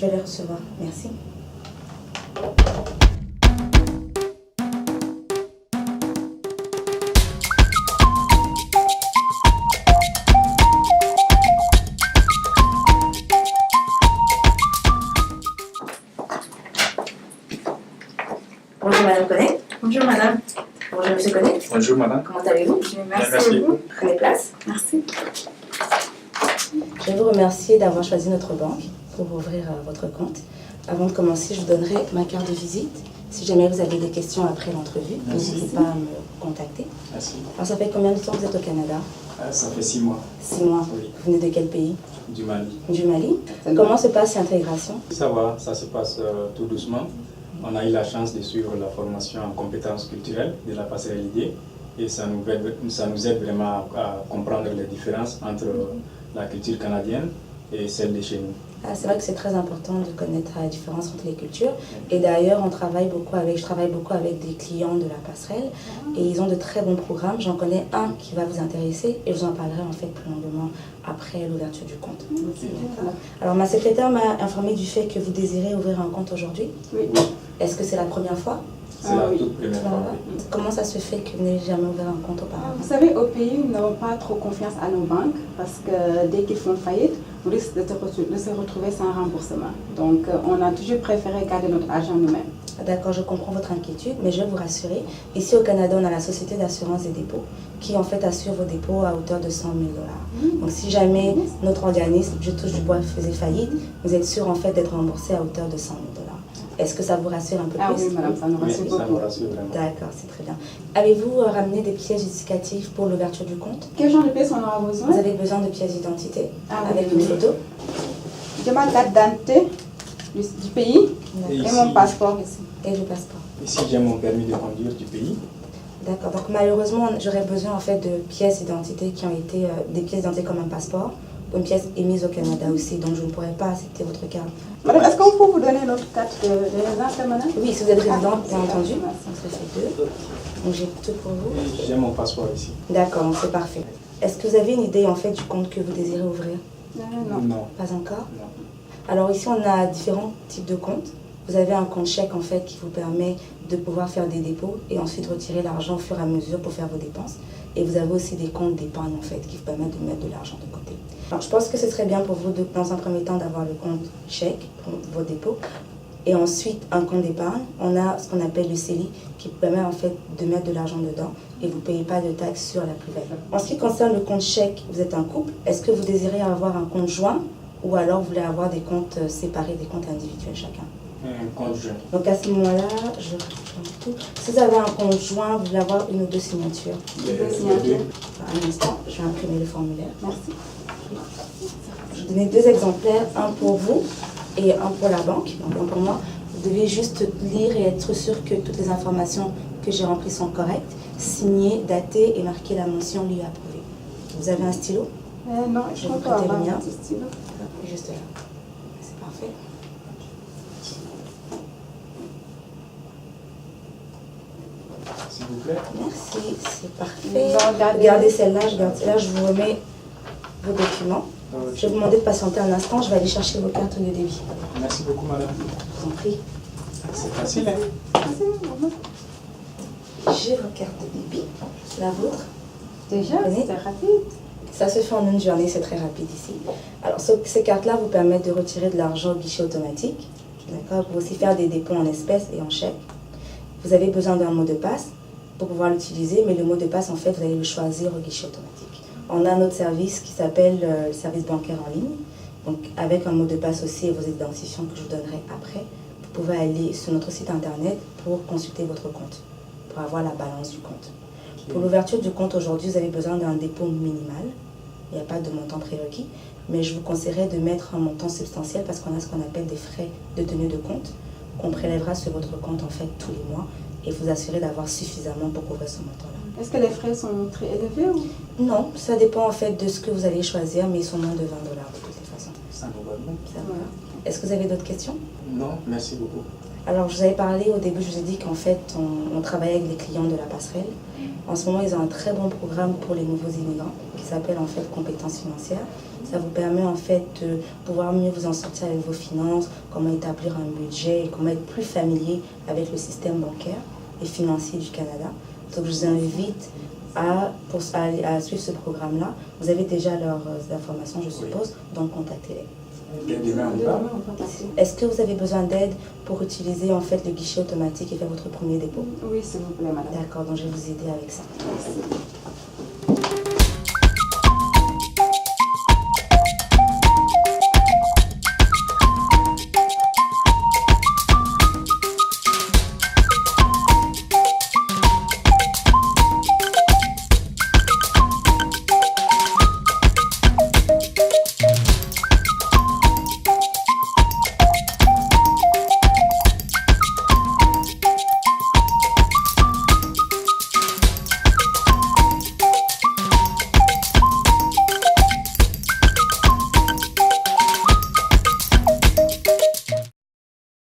vais les recevoir. Merci. Bonjour Madame Connet. Bonjour madame. Bonjour Monsieur Connet. Bonjour madame. Comment allez-vous? Merci. beaucoup. Prenez place. Merci. Je vais vous remercier d'avoir choisi notre banque pour ouvrir votre compte. Avant de commencer, je vous donnerai ma carte de visite. Si jamais vous avez des questions après l'entrevue, n'hésitez pas à me contacter. Merci. Alors, ça fait combien de temps que vous êtes au Canada? Ça fait 6 mois. 6 mois. Oui. Vous venez de quel pays? Du Mali. Du Mali. Comment se passe l'intégration? Ça va, ça se passe tout doucement. On a eu la chance de suivre la formation en compétences culturelles de la passerelle idée et ça nous aide vraiment à comprendre les différences entre la culture canadienne et celle de chez nous. C'est vrai que c'est très important de connaître la différence entre les cultures. Et d'ailleurs, je travaille beaucoup avec des clients de la passerelle et ils ont de très bons programmes. J'en connais un qui va vous intéresser et je vous en parlerai en fait plus longuement après l'ouverture du compte. Alors, ma secrétaire m'a informé du fait que vous désirez ouvrir un compte aujourd'hui. Oui. Est-ce que c'est la première fois? C'est la oui. toute première fois. Oui. Comment ça se fait que vous n'avez jamais ouvert un compte auparavant? Vous savez, au pays, nous n'avons pas trop confiance à nos banques parce que dès qu'ils font faillite, on risque de se retrouver sans remboursement. Donc, on a toujours préféré garder notre argent nous-mêmes. D'accord, je comprends votre inquiétude, mais je vais vous rassurer. Ici au Canada, on a la Société d'assurance et dépôts qui en fait assure vos dépôts à hauteur de 100 000 $. Donc si jamais notre organisme, je touche du bois, faisait faillite, vous êtes sûr en fait d'être remboursé à hauteur de 100 000 $. Est-ce que ça vous rassure un peu plus? Oui, madame, ça nous rassure Oui, beaucoup. ça nous rassure vraiment. D'accord, c'est très bien. Avez-vous ramené des pièces justificatives pour l'ouverture du compte? Quel genre de pièces on aura besoin? Vous avez besoin de pièces d'identité avec oui. une photo? J'ai ma carte d'identité du pays Et et ici, mon passeport ici. Et le passeport. Ici, j'ai mon permis de conduire du pays. D'accord, donc malheureusement, j'aurais besoin en fait de pièces d'identité qui ont été, des pièces d'identité comme un passeport, ou une pièce émise au Canada aussi, donc je ne pourrais pas accepter votre carte. Madame, est-ce qu'on peut vous donner notre carte de résidence permanente? Oui, si vous êtes résident, bien merci. entendu. Merci. Donc ça fait 2. Donc j'ai tout pour vous. Et j'ai mon passeport ici. D'accord, donc c'est parfait. Est-ce que vous avez une idée en fait du compte que vous désirez ouvrir? Non. Non. Pas encore? Non. Alors ici, on a différents types de comptes. Vous avez un compte chèque en fait qui vous permet de pouvoir faire des dépôts et ensuite retirer l'argent au fur et à mesure pour faire vos dépenses. Et vous avez aussi des comptes d'épargne en fait qui vous permettent de mettre de l'argent de côté. Alors je pense que ce serait bien pour vous dans un premier temps d'avoir le compte chèque pour vos dépôts et ensuite un compte d'épargne. On a ce qu'on appelle le CELI qui vous permet en fait de mettre de l'argent dedans et vous ne payez pas de taxes sur la plus-value. En ce qui concerne le compte chèque, vous êtes un couple. Est-ce que vous désirez avoir un compte joint ou alors vous voulez avoir des comptes séparés, des comptes individuels chacun? Un compte jeune. Donc à ce moment-là, je reprends tout. Si vous avez un compte joint, vous voulez avoir une ou deux signatures. Les Un instant, je vais imprimer le formulaire. Merci. Je vais donner 2 exemplaires, un pour vous et un pour la banque, donc un pour moi. Vous devez juste lire et être sûr que toutes les informations que j'ai remplies sont correctes, signées, datées et marquer la mention lui approuvée. Vous avez un stylo? Non, je crois pas avoir un petit stylo. Juste là. C'est parfait. S'il vous plaît. Merci, c'est parfait. Donc, Regardez celle-là, je garde celle-là, je vous remets vos documents. Je vais vous demander de patienter un instant, je vais aller chercher vos cartes de débit. Merci beaucoup, madame. Je vous en prie. C'est facile, hein? J'ai vos cartes de débit, la vôtre. Déjà, Venez. c'est rapide. Ça se fait en une journée, c'est très rapide ici. Alors, ces cartes-là vous permettent de retirer de l'argent au guichet automatique. D'accord? Vous pouvez aussi faire des dépôts en espèces et en chèques. Vous avez besoin d'un mot de passe pour pouvoir l'utiliser, mais le mot de passe, en fait, vous allez le choisir au guichet automatique. On a notre service qui s'appelle le service bancaire en ligne. Donc, avec un mot de passe aussi et vos identifiants que je vous donnerai après, vous pouvez aller sur notre site internet pour consulter votre compte, pour avoir la balance du compte. Pour l'ouverture du compte aujourd'hui, vous avez besoin d'un dépôt minimal. Il n'y a pas de montant prérequis, mais je vous conseillerais de mettre un montant substantiel parce qu'on a ce qu'on appelle des frais de tenue de compte qu'on prélèvera sur votre compte en fait tous les mois et vous assurer d'avoir suffisamment pour couvrir ce montant-là. Est-ce que les frais sont très élevés ou? Non, ça dépend en fait de ce que vous allez choisir, mais ils sont moins de 20 $ de toutes les façons. Ça nous va bien. Ça va. Voilà. Est-ce que vous avez d'autres questions? Non, merci beaucoup. Alors, je vous avais parlé au début, je vous ai dit qu'en fait, on travaillait avec les clients de la passerelle. En ce moment, ils ont un très bon programme pour les nouveaux immigrants qui s'appelle en fait compétences financières. Ça vous permet en fait de pouvoir mieux vous en sortir avec vos finances, comment établir un budget et comment être plus familier avec le système bancaire et financier du Canada. Donc, je vous invite à suivre ce programme-là. Vous avez déjà leurs informations, je suppose, donc contactez-les. Demain, on va passer. Est-ce que vous avez besoin d'aide pour utiliser en fait le guichet automatique et faire votre premier dépôt? Oui, s'il vous plaît, madame. D'accord, donc je vais vous aider avec ça. Merci.